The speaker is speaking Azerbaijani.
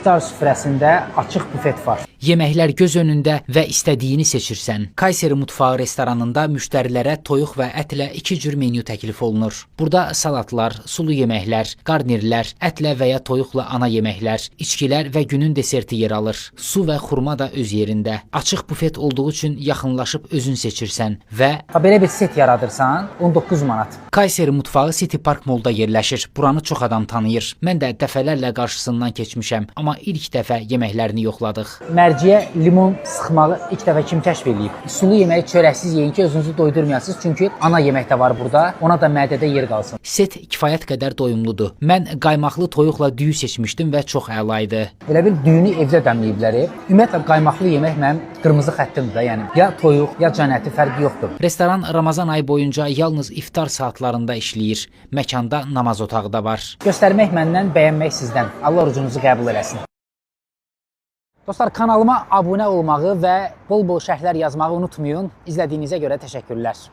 İftar süfrəsində açıq bufet var. Yeməklər göz önündə və istədiyini seçirsən. Kayseri Mutfağı restoranında müştərilərə toyuq və ətlə 2 cür menyu təklif olunur. Burada salatlar, sulu yeməklər, qarnirlər, ətlə və ya toyuqla ana yeməklər, içkilər və günün deserti yer alır. Su və xurma da öz yerində. Açıq bufet olduğu üçün yaxınlaşıb özün seçirsən və Belə bir set yaradırsan, 19 manat. Kayseri Mutfağı City Park Mallda yerləşir. Buranı çox adam tanıyır. Mən də dəfələrlə qarşısından keçmişəm, amma ilk dəfə yeməklərini yoxladıq. Mərciyə limon sıxmağı ilk dəfə kim kəşf eləyib? Sulu yeməyi çörəksiz yeyin ki, özünüzü doydurmayasınız, çünki ana yemək də var burada. Ona da mədədə yer qalsın. Set kifayət qədər doyumludur. Mən qaymaqlı toyuqla düyü seçmişdim və çox əla idi. Elə bir düyünü evdə dəmləyiblər. Ümumiyyətlə qaymaqlı yemək mənim qırmızı xəttimdir də, yəni ya toyuq, ya can əti fərqi yoxdur. Restoran Ramazan ayı boyunca yalnız iftar saatlarında işləyir. Məkanda namaz otağı da var. Göstərmək məndən, bəyənmək sizdən. Allah orucunuzu qəbul eləsin. Dostlar, kanalıma abunə olmağı və bol-bol şərhlər yazmağı unutmayın. İzlədiyinizə görə təşəkkürlər.